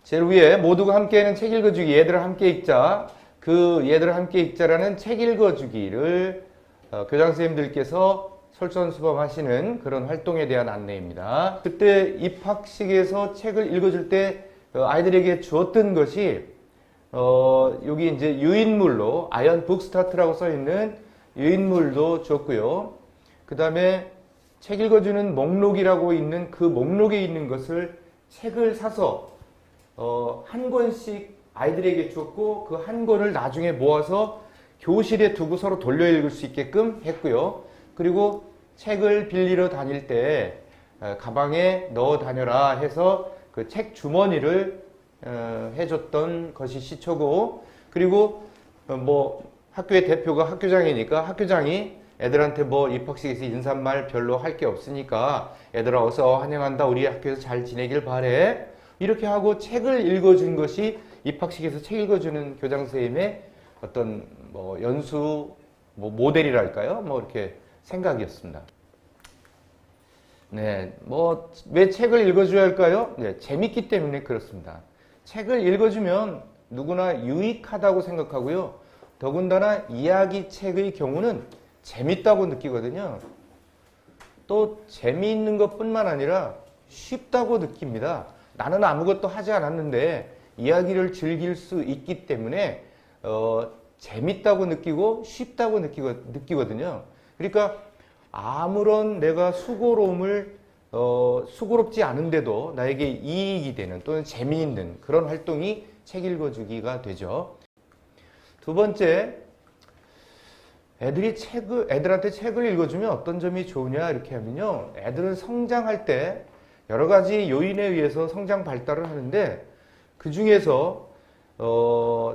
제일 위에 모두가 함께하는 책 읽어주기, 얘들아 함께 읽자. 그 얘들아 함께 읽자라는 책 읽어주기를 교장 선생님들께서 솔선수범하시는 그런 활동에 대한 안내입니다. 그때 입학식에서 책을 읽어줄 때 아이들에게 주었던 것이 여기 이제 유인물로 아이언 북스타트라고 써있는 유인물도 주었고요. 그 다음에 책 읽어주는 목록이라고 있는 그 목록에 있는 것을 책을 사서 한 권씩 아이들에게 주었고 그 한 권을 나중에 모아서 교실에 두고 서로 돌려 읽을 수 있게끔 했고요. 그리고 책을 빌리러 다닐 때 가방에 넣어 다녀라 해서 그 책 주머니를 해줬던 것이 시초고, 그리고 뭐 학교의 대표가 학교장이니까 학교장이 애들한테 뭐 입학식에서 인사말 별로 할 게 없으니까 얘들아 어서 환영한다, 우리 학교에서 잘 지내길 바래, 이렇게 하고 책을 읽어준 것이 입학식에서 책 읽어주는 교장 선생님의 어떤 뭐 연수 뭐 모델이랄까요? 뭐 이렇게 생각이었습니다. 네, 뭐 왜 책을 읽어줘야 할까요? 네, 재밌기 때문에 그렇습니다. 책을 읽어주면 누구나 유익하다고 생각하고요. 더군다나 이야기책의 경우는 재밌다고 느끼거든요. 또 재미있는 것뿐만 아니라 쉽다고 느낍니다. 나는 아무것도 하지 않았는데 이야기를 즐길 수 있기 때문에 재밌다고 느끼고 쉽다고 느끼거든요. 그러니까 아무런 내가 수고롭지 않은데도 나에게 이익이 되는 또는 재미있는 그런 활동이 책 읽어주기가 되죠. 두 번째, 애들한테 책을 읽어주면 어떤 점이 좋으냐 이렇게 하면요, 애들은 성장할 때 여러 가지 요인에 의해서 성장 발달을 하는데 그 중에서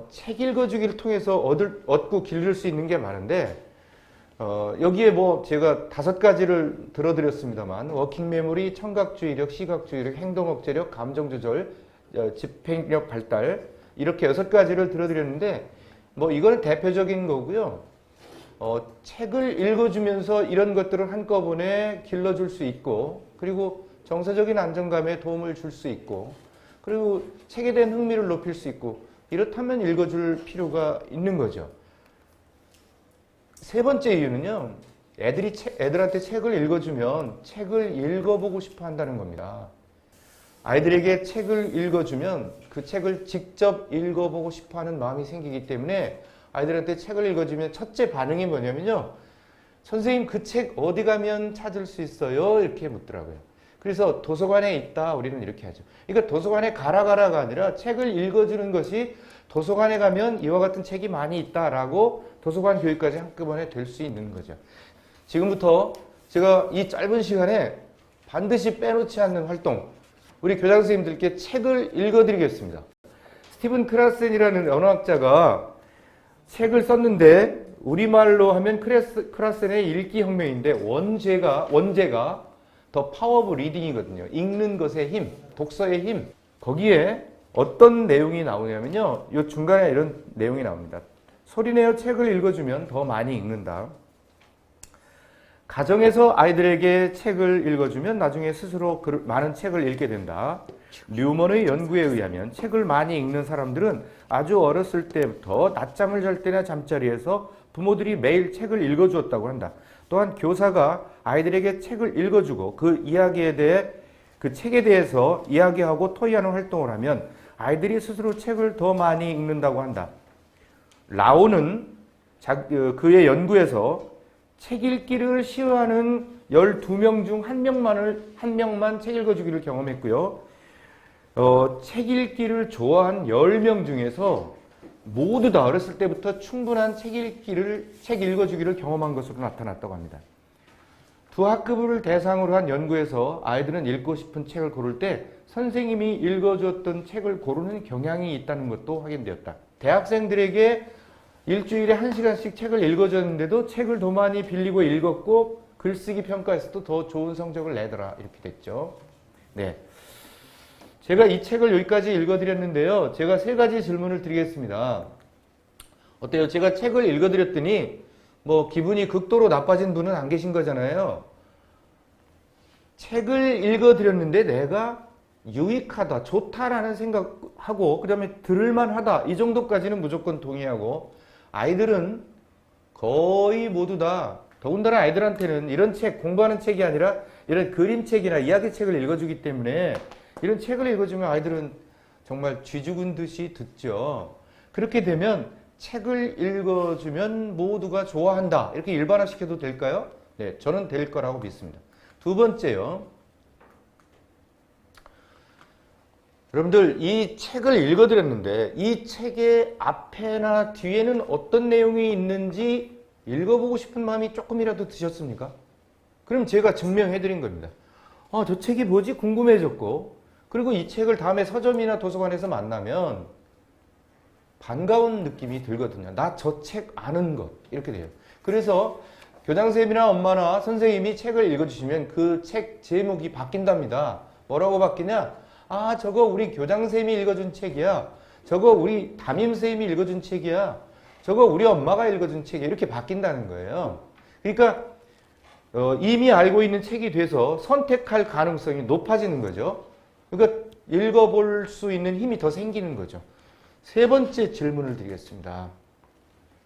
책 읽어주기를 통해서 얻고 기를 수 있는 게 많은데 여기에 뭐 제가 5가지를 들어드렸습니다만 워킹 메모리, 청각주의력, 시각주의력, 행동억제력, 감정조절, 집행력 발달, 이렇게 6가지를 들어드렸는데 뭐 이거는 대표적인 거고요. 책을 읽어주면서 이런 것들을 한꺼번에 길러줄 수 있고, 그리고 정서적인 안정감에 도움을 줄 수 있고, 그리고 책에 대한 흥미를 높일 수 있고, 이렇다면 읽어줄 필요가 있는 거죠. 세 번째 이유는요, 애들한테 책을 읽어주면 책을 읽어보고 싶어 한다는 겁니다. 아이들에게 책을 읽어주면 그 책을 직접 읽어보고 싶어 하는 마음이 생기기 때문에 아이들한테 책을 읽어주면 첫째 반응이 뭐냐면요, 선생님 그 책 어디 가면 찾을 수 있어요? 이렇게 묻더라고요. 그래서 도서관에 있다, 우리는 이렇게 하죠. 그러니까 도서관에 가라가 아니라 책을 읽어주는 것이 도서관에 가면 이와 같은 책이 많이 있다라고 도서관 교육까지 한꺼번에 될 수 있는 거죠. 지금부터 제가 이 짧은 시간에 반드시 빼놓지 않는 활동, 우리 교장 선생님들께 책을 읽어드리겠습니다. 스티븐 크라센이라는 언어학자가 책을 썼는데 우리말로 하면 크라센의 읽기혁명인데 원제가 더 파워 오브 리딩이거든요. 읽는 것의 힘, 독서의 힘. 거기에 어떤 내용이 나오냐면요, 이 중간에 이런 내용이 나옵니다. 소리내어 책을 읽어주면 더 많이 읽는다. 가정에서 아이들에게 책을 읽어주면 나중에 스스로 많은 책을 읽게 된다. 류먼의 연구에 의하면 책을 많이 읽는 사람들은 아주 어렸을 때부터 낮잠을 잘 때나 잠자리에서 부모들이 매일 책을 읽어주었다고 한다. 또한 교사가 아이들에게 책을 읽어주고 그 책에 대해서 이야기하고 토의하는 활동을 하면 아이들이 스스로 책을 더 많이 읽는다고 한다. 라오는 그의 연구에서 책 읽기를 싫어하는 12명 중 한 명만 책 읽어주기를 경험했고요. 책 읽기를 좋아한 10명 중에서 모두 다 어렸을 때부터 충분한 책 읽어주기를 경험한 것으로 나타났다고 합니다. 두 학급을 대상으로 한 연구에서 아이들은 읽고 싶은 책을 고를 때 선생님이 읽어주었던 책을 고르는 경향이 있다는 것도 확인되었다. 대학생들에게 일주일에 1시간씩 책을 읽어줬는데도 책을 더 많이 빌리고 읽었고 글쓰기 평가에서도 더 좋은 성적을 내더라, 이렇게 됐죠. 네. 제가 이 책을 여기까지 읽어드렸는데요. 제가 3가지 질문을 드리겠습니다. 어때요? 제가 책을 읽어드렸더니 뭐 기분이 극도로 나빠진 분은 안 계신 거잖아요. 책을 읽어드렸는데 내가 유익하다, 좋다라는 생각하고 그 다음에 들을만하다 이 정도까지는 무조건 동의하고 아이들은 거의 모두 다 더군다나 아이들한테는 이런 책, 공부하는 책이 아니라 이런 그림책이나 이야기책을 읽어주기 때문에 이런 책을 읽어주면 아이들은 정말 쥐 죽은 듯이 듣죠. 그렇게 되면 책을 읽어주면 모두가 좋아한다. 이렇게 일반화시켜도 될까요? 네, 저는 될 거라고 믿습니다. 두 번째요. 여러분들 이 책을 읽어드렸는데 이 책의 앞에나 뒤에는 어떤 내용이 있는지 읽어보고 싶은 마음이 조금이라도 드셨습니까? 그럼 제가 증명해드린 겁니다. 저 책이 뭐지? 궁금해졌고 그리고 이 책을 다음에 서점이나 도서관에서 만나면 반가운 느낌이 들거든요. 나 저 책 아는 것 이렇게 돼요. 그래서 교장선생님이나 엄마나 선생님이 책을 읽어주시면 그 책 제목이 바뀐답니다. 뭐라고 바뀌냐? 저거 우리 교장선생님이 읽어준 책이야. 저거 우리 담임선생님이 읽어준 책이야. 저거 우리 엄마가 읽어준 책이야. 이렇게 바뀐다는 거예요. 그러니까 이미 알고 있는 책이 돼서 선택할 가능성이 높아지는 거죠. 그러니까 읽어볼 수 있는 힘이 더 생기는 거죠. 세 번째 질문을 드리겠습니다.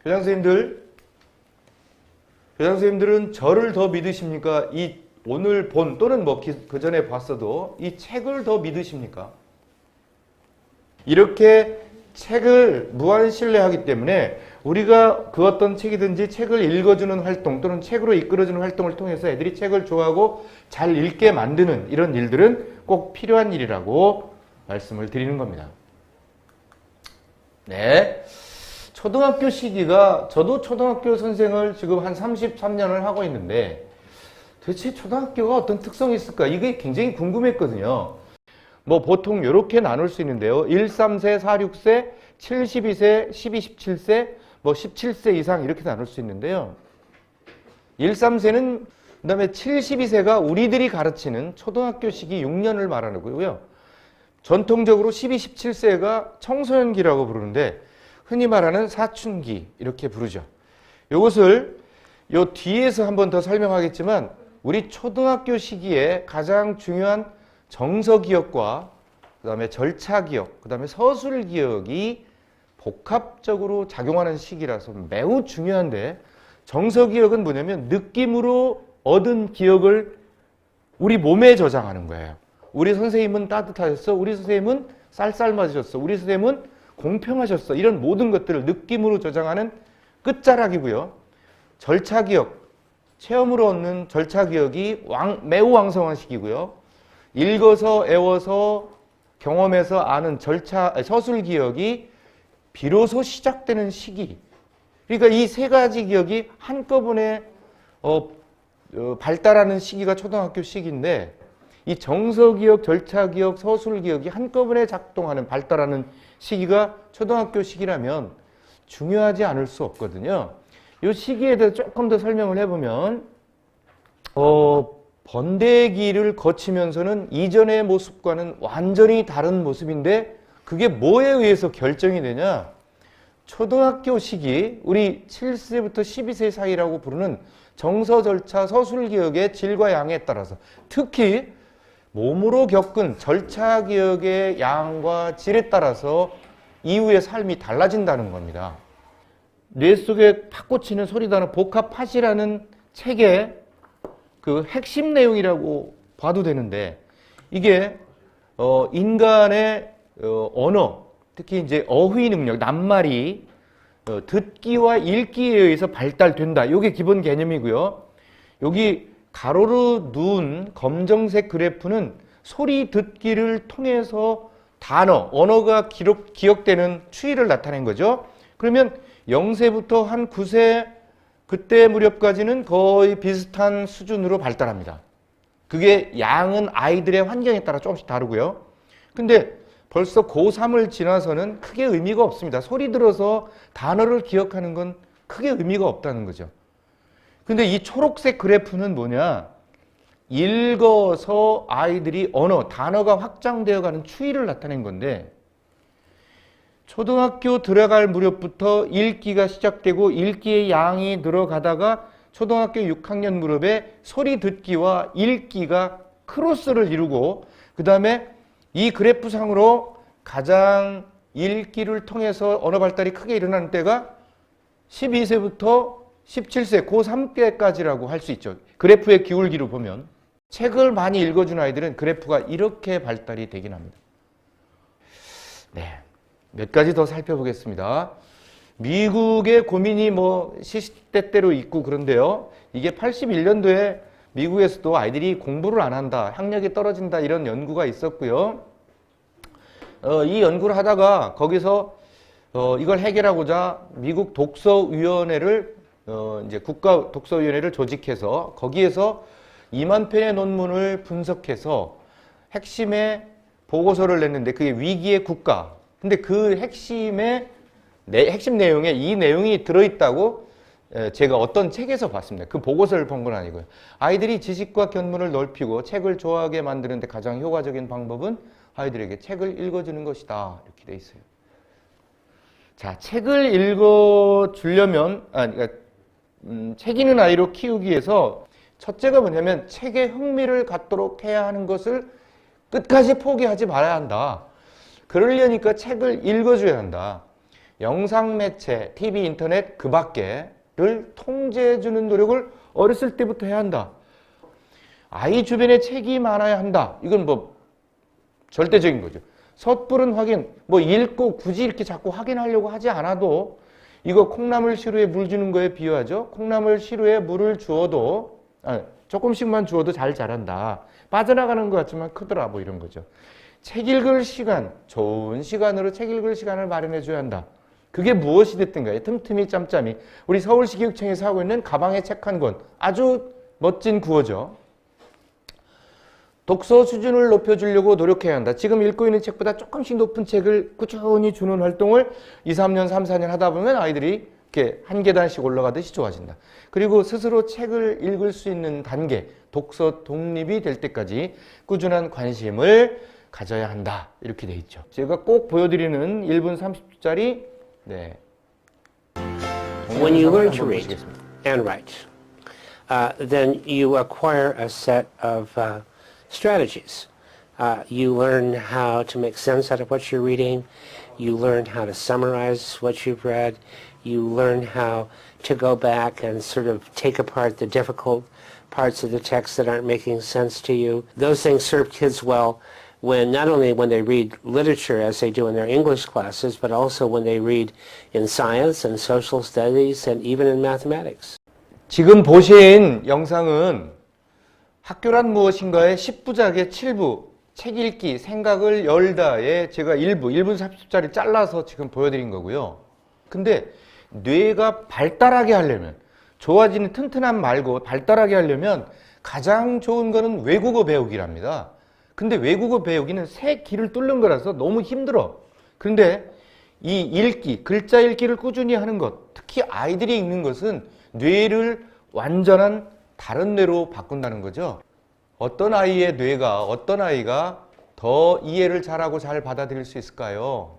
교장선생님들은 저를 더 믿으십니까? 이 오늘 본 또는 뭐 그 전에 봤어도 이 책을 더 믿으십니까? 이렇게 책을 무한 신뢰하기 때문에 우리가 그 어떤 책이든지 책을 읽어주는 활동 또는 책으로 이끌어주는 활동을 통해서 애들이 책을 좋아하고 잘 읽게 만드는 이런 일들은 꼭 필요한 일이라고 말씀을 드리는 겁니다. 네. 초등학교 시기가 저도 초등학교 선생을 지금 한 33년을 하고 있는데 도대체 초등학교가 어떤 특성이 있을까? 이게 굉장히 궁금했거든요. 뭐 보통 이렇게 나눌 수 있는데요. 1, 3세, 4, 6세, 72세, 12, 17세, 뭐 17세 이상 이렇게 나눌 수 있는데요. 1, 3세는 그다음에 72세가 우리들이 가르치는 초등학교 시기 6년을 말하는 거고요. 전통적으로 12, 17세가 청소년기라고 부르는데 흔히 말하는 사춘기 이렇게 부르죠. 이것을 요 뒤에서 한 번 더 설명하겠지만 우리 초등학교 시기에 가장 중요한 정서기억과 그 다음에 절차기억, 그 다음에 서술기억이 복합적으로 작용하는 시기라서 매우 중요한데 정서기억은 뭐냐면 느낌으로 얻은 기억을 우리 몸에 저장하는 거예요. 우리 선생님은 따뜻하셨어. 우리 선생님은 쌀쌀맞으셨어. 우리 선생님은 공평하셨어. 이런 모든 것들을 느낌으로 저장하는 끝자락이고요. 절차기억, 체험으로 얻는 절차기억이 매우 왕성한 시기고요. 읽어서 애워서 경험해서 아는 서술기억이 비로소 시작되는 시기. 그러니까 이 세 가지 기억이 한꺼번에 발달하는 시기가 초등학교 시기인데 이 정서기억, 절차기억, 서술기억이 한꺼번에 작동하는 발달하는 시기가 초등학교 시기라면 중요하지 않을 수 없거든요. 이 시기에 대해서 조금 더 설명을 해보면 번데기를 거치면서는 이전의 모습과는 완전히 다른 모습인데 그게 뭐에 의해서 결정이 되냐? 초등학교 시기, 우리 7세부터 12세 사이라고 부르는 정서, 절차, 서술기억의 질과 양에 따라서 특히 몸으로 겪은 절차기억의 양과 질에 따라서 이후의 삶이 달라진다는 겁니다. 뇌 속에 팍 꽂히는 소리다는 복합팟이라는 책의 그 핵심 내용이라고 봐도 되는데 이게 인간의 언어, 특히 이제 어휘 능력, 낱말이 듣기와 읽기에 의해서 발달된다. 이게 기본 개념이고요. 여기 가로로 누운 검정색 그래프는 소리 듣기를 통해서 단어, 언어가 기억되는 추이를 나타낸 거죠. 그러면 0세부터 한 9세 그때 무렵까지는 거의 비슷한 수준으로 발달합니다. 그게 양은 아이들의 환경에 따라 조금씩 다르고요. 근데 벌써 고3을 지나서는 크게 의미가 없습니다. 소리 들어서 단어를 기억하는 건 크게 의미가 없다는 거죠. 근데 이 초록색 그래프는 뭐냐? 읽어서 아이들이 단어가 확장되어 가는 추이를 나타낸 건데 초등학교 들어갈 무렵부터 읽기가 시작되고 읽기의 양이 늘어가다가 초등학교 6학년 무렵에 소리 듣기와 읽기가 크로스를 이루고 그 다음에 이 그래프상으로 가장 읽기를 통해서 언어 발달이 크게 일어나는 때가 12세부터 17세, 고3때까지라고 할 수 있죠. 그래프의 기울기로 보면 책을 많이 읽어준 아이들은 그래프가 이렇게 발달이 되긴 합니다. 네, 몇 가지 더 살펴보겠습니다. 미국의 고민이 뭐 시시때때로 있고 그런데요. 이게 81년도에 미국에서도 아이들이 공부를 안 한다, 학력이 떨어진다 이런 연구가 있었고요. 이 연구를 하다가 거기서 이걸 해결하고자 미국 독서위원회를 이제 국가 독서위원회를 조직해서 거기에서 2만 편의 논문을 분석해서 핵심의 보고서를 냈는데 그게 위기의 국가. 근데 그 핵심 내용에 이 내용이 들어있다고 제가 어떤 책에서 봤습니다. 그 보고서를 본 건 아니고요. 아이들이 지식과 견문을 넓히고 책을 좋아하게 만드는데 가장 효과적인 방법은 아이들에게 책을 읽어주는 것이다. 이렇게 돼 있어요. 자, 책을 읽어주려면, 그러니까 책 읽는 아이로 키우기 위해서 첫째가 뭐냐면 책에 흥미를 갖도록 해야 하는 것을 끝까지 포기하지 말아야 한다. 그러려니까 책을 읽어줘야 한다. 영상 매체, TV, 인터넷 그 밖에를 통제해주는 노력을 어렸을 때부터 해야 한다. 아이 주변에 책이 많아야 한다. 이건 뭐 절대적인 거죠. 섣부른 확인, 뭐 읽고 굳이 이렇게 자꾸 확인하려고 하지 않아도 이거 콩나물 시루에 물 주는 거에 비유하죠. 콩나물 시루에 물을 주어도 조금씩만 주어도 잘 자란다. 빠져나가는 것 같지만 크더라 뭐 이런 거죠. 책 읽을 시간, 좋은 시간으로 책 읽을 시간을 마련해 줘야 한다. 그게 무엇이 됐든 간에 틈틈이 짬짬이 우리 서울시 교육청에서 하고 있는 가방에 책 한 권 아주 멋진 구호죠. 독서 수준을 높여주려고 노력해야 한다. 지금 읽고 있는 책보다 조금씩 높은 책을 꾸준히 주는 활동을 2, 3년, 3, 4년 하다 보면 아이들이 이렇게 한 계단씩 올라가듯이 좋아진다. 그리고 스스로 책을 읽을 수 있는 단계, 독서 독립이 될 때까지 꾸준한 관심을 가져야 한다. 이렇게 돼 있죠. 제가 꼭 보여드리는 1분 30초짜리 When you learn to read and write, then you acquire a set of strategies. You learn how to make sense out of what you're reading. You learn how to summarize what you've read. You learn how to go back and sort of take apart the difficult parts of the text that aren't making sense to you. Those things serve kids well when not only when they read literature as they do in their English classes, but also when they read in science and social studies and even in mathematics. 지금 보신 영상은 학교란 무엇인가의 10부작의 7부 책 읽기 생각을 열다에 제가 1분 30초짜리 잘라서 지금 보여드린 거고요. 근데 뇌가 발달하게 하려면 좋아지는 튼튼함 말고 발달하게 하려면 가장 좋은 거는 외국어 배우기랍니다. 근데 외국어 배우기는 새 길을 뚫는 거라서 너무 힘들어. 그런데 이 읽기, 글자 읽기를 꾸준히 하는 것, 특히 아이들이 읽는 것은 뇌를 완전한 다른 뇌로 바꾼다는 거죠. 어떤 아이의 뇌가, 어떤 아이가 더 이해를 잘하고 잘 받아들일 수 있을까요?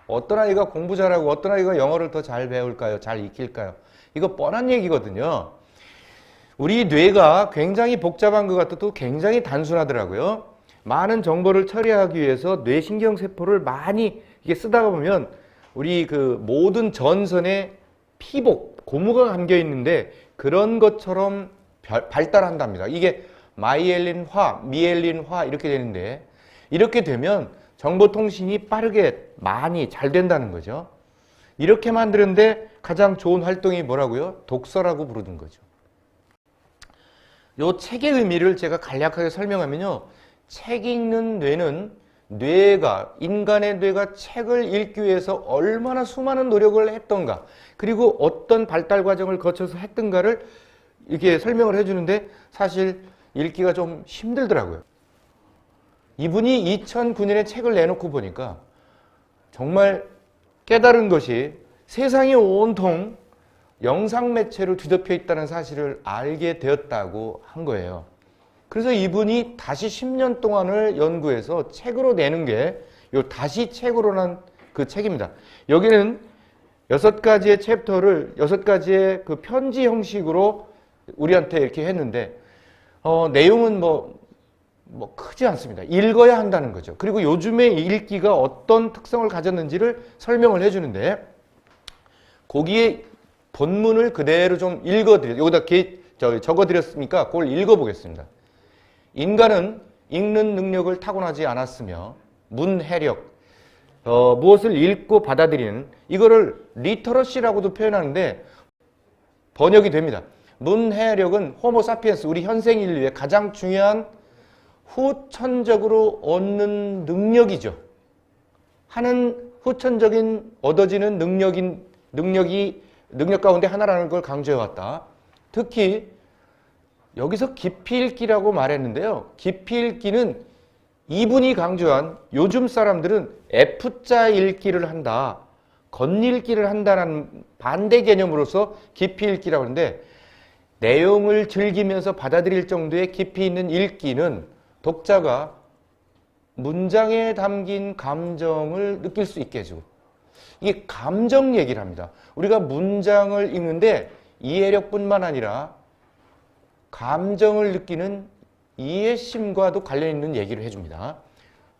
어떤 아이가 공부 잘하고 어떤 아이가 영어를 더 잘 배울까요? 잘 익힐까요? 이거 뻔한 얘기거든요. 우리 뇌가 굉장히 복잡한 것 같아도 굉장히 단순하더라고요. 많은 정보를 처리하기 위해서 뇌신경세포를 많이 이게 쓰다가 보면 우리 그 모든 전선에 피복, 고무가 감겨 있는데 그런 것처럼 발달한답니다. 이게 마이엘린화, 미엘린화 이렇게 되는데 이렇게 되면 정보통신이 빠르게 많이 잘 된다는 거죠. 이렇게 만드는데 가장 좋은 활동이 뭐라고요? 독서라고 부르는 거죠. 요 책의 의미를 제가 간략하게 설명하면요. 책 읽는 뇌는 인간의 뇌가 책을 읽기 위해서 얼마나 수많은 노력을 했던가 그리고 어떤 발달 과정을 거쳐서 했던가를 이렇게 설명을 해주는데 사실 읽기가 좀 힘들더라고요. 이분이 2009년에 책을 내놓고 보니까 정말 깨달은 것이 세상이 온통 영상 매체로 뒤덮여 있다는 사실을 알게 되었다고 한 거예요. 그래서 이분이 다시 10년 동안을 연구해서 책으로 내는 게 요 다시 책으로 난 그 책입니다. 여기는 6가지의 챕터를 6가지의 그 편지 형식으로 우리한테 이렇게 했는데 내용은 뭐 뭐 크지 않습니다. 읽어야 한다는 거죠. 그리고 요즘에 읽기가 어떤 특성을 가졌는지를 설명을 해주는데 거기에 본문을 그대로 좀 읽어드려. 여기다 적어드렸으니까 그걸 읽어보겠습니다. 인간은 읽는 능력을 타고나지 않았으며 문해력, 무엇을 읽고 받아들이는 이거를 리터러시라고도 표현하는데 번역이 됩니다. 문해력은 호모사피엔스, 우리 현생 인류의 가장 중요한 후천적으로 얻는 능력이죠. 하는 후천적인 얻어지는 능력 가운데 하나라는 걸 강조해왔다. 특히 여기서 깊이 읽기라고 말했는데요. 깊이 읽기는 이분이 강조한 요즘 사람들은 F자 읽기를 한다. 겉읽기를 한다는 반대 개념으로서 깊이 읽기라고 하는데 내용을 즐기면서 받아들일 정도의 깊이 있는 읽기는 독자가 문장에 담긴 감정을 느낄 수 있게 해주고 이게 감정 얘기를 합니다. 우리가 문장을 읽는데 이해력뿐만 아니라 감정을 느끼는 이해심과도 관련 있는 얘기를 해줍니다.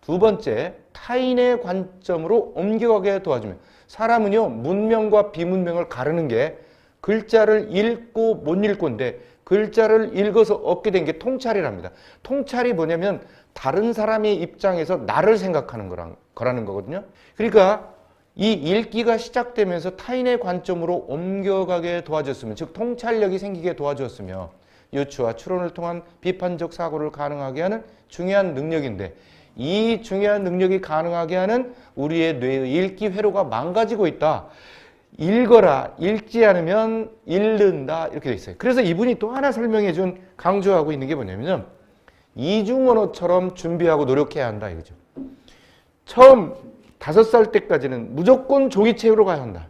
두 번째, 타인의 관점으로 옮겨가게 도와주면 사람은요 문명과 비문명을 가르는 게 글자를 읽고 못 읽고인데 글자를 읽어서 얻게 된 게 통찰이랍니다. 통찰이 뭐냐면 다른 사람의 입장에서 나를 생각하는 거라는 거거든요. 그러니까 이 읽기가 시작되면서 타인의 관점으로 옮겨가게 도와줬으면, 즉 통찰력이 생기게 도와줬으며 유추와 추론을 통한 비판적 사고를 가능하게 하는 중요한 능력인데 이 중요한 능력이 가능하게 하는 우리의 뇌의 읽기 회로가 망가지고 있다. 읽어라, 읽지 않으면 잃는다 이렇게 돼 있어요. 그래서 이분이 또 하나 설명해 준 강조하고 있는 게 뭐냐면 이중언어처럼 준비하고 노력해야 한다 이거죠. 처음 5살 때까지는 무조건 종이책으로 가야 한다.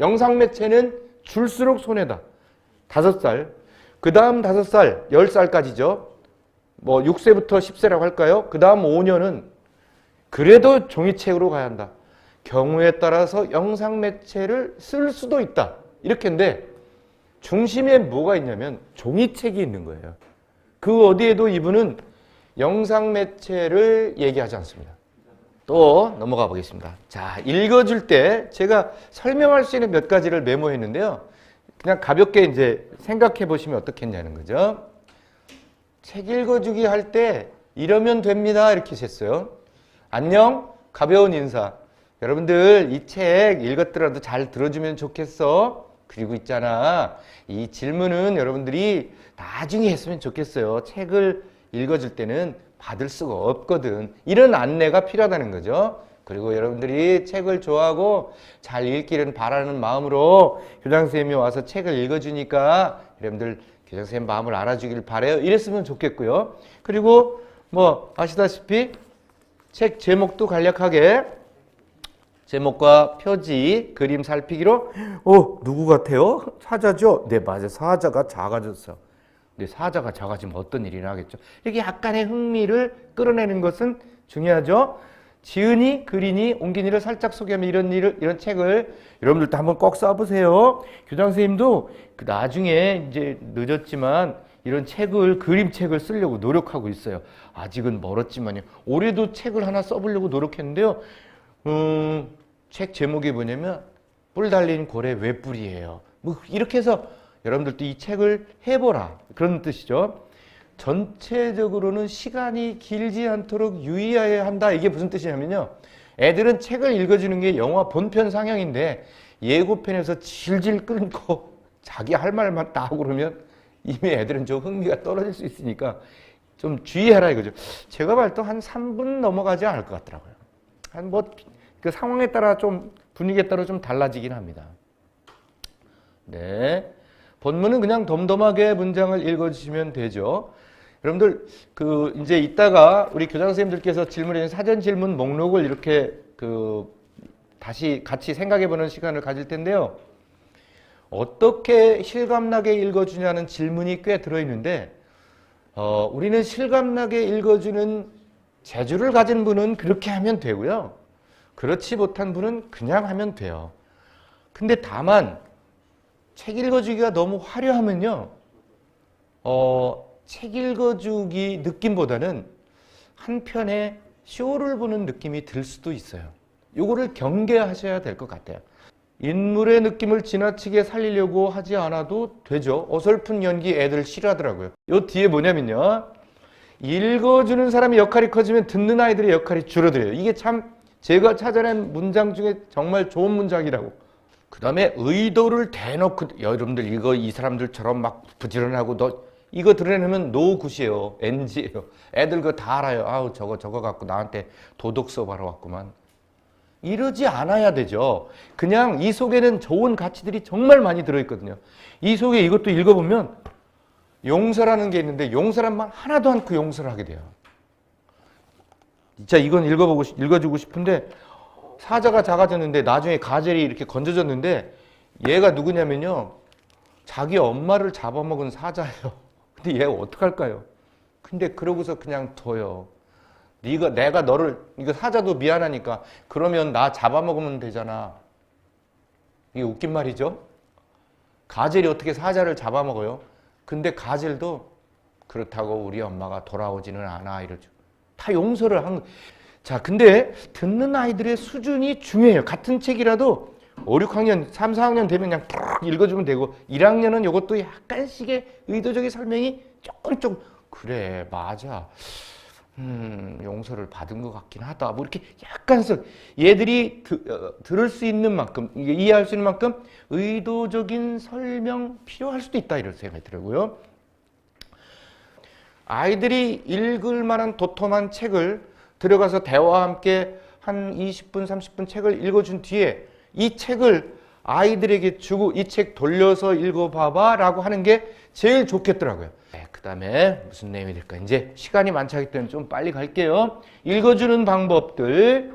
영상 매체는 줄수록 손해다. 5살, 그 다음 5살, 10살까지죠. 뭐 6세부터 10세라고 할까요? 그 다음 5년은 그래도 종이책으로 가야 한다. 경우에 따라서 영상 매체를 쓸 수도 있다. 이렇게인데 중심에 뭐가 있냐면 종이책이 있는 거예요. 그 어디에도 이분은 영상 매체를 얘기하지 않습니다. 또 넘어가 보겠습니다. 자, 읽어줄 때 제가 설명할 수 있는 몇 가지를 메모했는데요. 그냥 가볍게 이제 생각해 보시면 어떻겠냐는 거죠. 책 읽어주기 할 때 이러면 됩니다. 이렇게 했어요. 안녕, 가벼운 인사. 여러분들 이 책 읽었더라도 잘 들어주면 좋겠어. 그리고 있잖아. 이 질문은 여러분들이 나중에 했으면 좋겠어요. 책을 읽어줄 때는 받을 수가 없거든. 이런 안내가 필요하다는 거죠. 그리고 여러분들이 책을 좋아하고 잘 읽기를 바라는 마음으로 교장선생님이 와서 책을 읽어주니까 여러분들 교장선생님 마음을 알아주길 바라요. 이랬으면 좋겠고요. 그리고 뭐 아시다시피 책 제목도 간략하게 제목과 표지, 그림 살피기로 누구 같아요? 사자죠? 네, 맞아요. 사자가 작아졌어. 근데 사자가 작아지면 어떤 일이 나겠죠? 이렇게 약간의 흥미를 끌어내는 것은 중요하죠. 지은이, 그린이, 옹긴이를 살짝 소개하면 이런 책을 여러분들도 한번 꼭 써보세요. 교장선생님도 나중에 이제 늦었지만 이런 책을, 그림책을 쓰려고 노력하고 있어요. 아직은 멀었지만요. 올해도 책을 하나 써보려고 노력했는데요. 책 제목이 뭐냐면 뿔 달린 고래 외뿔이에요. 뭐 이렇게 해서 여러분들도 이 책을 해보라. 그런 뜻이죠. 전체적으로는 시간이 길지 않도록 유의해야 한다. 이게 무슨 뜻이냐면요. 애들은 책을 읽어주는 게 영화 본편 상영인데 예고편에서 질질 끊고 자기 할 말만 다 하고 그러면 이미 애들은 좀 흥미가 떨어질 수 있으니까 좀 주의해라 이거죠. 제가 볼 때 한 3분 넘어가지 않을 것 같더라고요. 그 상황에 따라 좀 분위기에 따라 좀 달라지긴 합니다. 네. 본문은 그냥 덤덤하게 문장을 읽어주시면 되죠. 여러분들, 이제 이따가 우리 교장 선생님들께서 질문해 주신 사전 질문 목록을 이렇게 다시 같이 생각해 보는 시간을 가질 텐데요. 어떻게 실감나게 읽어주냐는 질문이 꽤 들어있는데, 우리는 실감나게 읽어주는 재주를 가진 분은 그렇게 하면 되고요. 그렇지 못한 분은 그냥 하면 돼요. 근데 다만, 책 읽어주기가 너무 화려하면요, 책 읽어주기 느낌보다는 한 편의 쇼를 보는 느낌이 들 수도 있어요. 요거를 경계하셔야 될 것 같아요. 인물의 느낌을 지나치게 살리려고 하지 않아도 되죠. 어설픈 연기 애들 싫어하더라고요. 요 뒤에 뭐냐면요. 읽어주는 사람의 역할이 커지면 듣는 아이들의 역할이 줄어들어요. 이게 참 제가 찾아낸 문장 중에 정말 좋은 문장이라고. 그 다음에 의도를 대놓고 여러분들 이거 이 사람들처럼 막 부지런하고 너 이거 드러내면 노굿이에요. NG예요. 애들 그거 다 알아요. 아우 저거 갖고 나한테 도덕 수업하러 왔구만. 이러지 않아야 되죠. 그냥 이 속에는 좋은 가치들이 정말 많이 들어있거든요. 이 속에 이것도 읽어보면 용서라는 게 있는데 용서란 말 하나도 않고 용서를 하게 돼요. 진짜 이건 읽어주고 싶은데 사자가 작아졌는데 나중에 가젤이 이렇게 건져졌는데 얘가 누구냐면요. 자기 엄마를 잡아먹은 사자예요. 근데 얘가 어떡할까요? 근데 그러고서 그냥 둬요. 내가 너를, 이거 사자도 미안하니까 그러면 나 잡아먹으면 되잖아. 이게 웃긴 말이죠? 가젤이 어떻게 사자를 잡아먹어요? 근데 가젤도 그렇다고 우리 엄마가 돌아오지는 않아 이러죠. 다 용서를 한. 자, 근데 듣는 아이들의 수준이 중요해요. 같은 책이라도 5, 6학년, 3, 4학년 되면 그냥 탁 읽어주면 되고 1학년은 이것도 약간씩의 의도적인 설명이 조금 그래 맞아. 용서를 받은 것 같긴 하다. 뭐 이렇게 약간씩 얘들이 들을 수 있는 만큼, 이해할 수 있는 만큼 의도적인 설명 필요할 수도 있다 이런 생각이 들고요. 아이들이 읽을 만한 도톰한 책을 들어가서 대화와 함께 한 20분, 30분 책을 읽어준 뒤에 이 책을 아이들에게 주고 이 책 돌려서 읽어봐봐 라고 하는 게 제일 좋겠더라고요. 그 다음에 무슨 내용이 될까? 이제 시간이 많지 않기 때문에 좀 빨리 갈게요. 읽어주는 방법들,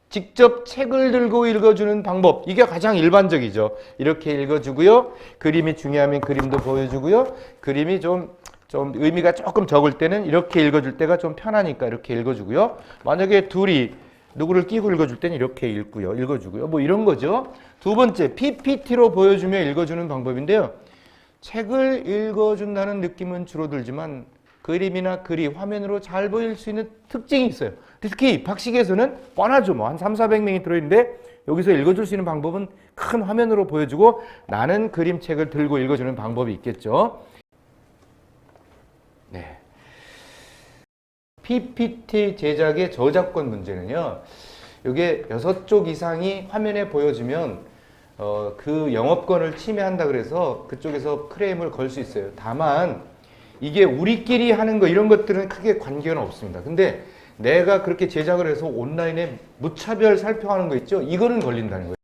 직접 책을 들고 읽어주는 방법, 이게 가장 일반적이죠. 이렇게 읽어주고요. 그림이 중요하면 그림도 보여주고요. 그림이 좀 의미가 조금 적을 때는 이렇게 읽어줄 때가 좀 편하니까 이렇게 읽어주고요. 만약에 둘이 누구를 끼고 읽어줄 때는 이렇게 읽어주고요. 뭐 이런 거죠. 두 번째, PPT로 보여주며 읽어주는 방법인데요. 책을 읽어준다는 느낌은 줄어들지만 그림이나 글이 화면으로 잘 보일 수 있는 특징이 있어요. 특히 박식에서는 뻔하죠. 뭐 한 300~400명이 들어있는데 여기서 읽어줄 수 있는 방법은 큰 화면으로 보여주고 나는 그림책을 들고 읽어주는 방법이 있겠죠. 네. PPT 제작의 저작권 문제는요. 이게 6쪽 이상이 화면에 보여지면 그 영업권을 침해한다 그래서 그쪽에서 크레임을 걸 수 있어요. 다만 이게 우리끼리 하는 거 이런 것들은 크게 관계는 없습니다. 근데 내가 그렇게 제작을 해서 온라인에 무차별 살펴하는 거 있죠? 이거는 걸린다는 거예요.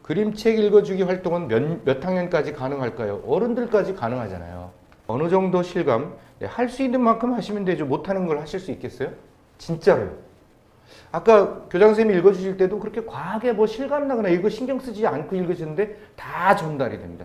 그림책 읽어주기 활동은 몇 학년까지 가능할까요? 어른들까지 가능하잖아요. 어느 정도 실감, 할 수 있는 만큼 하시면 되죠. 못하는 걸 하실 수 있겠어요? 진짜로요. 아까 교장선생님이 읽어주실 때도 그렇게 과하게 뭐 실감 나거나 이거 신경 쓰지 않고 읽으셨는데 다 전달이 됩니다.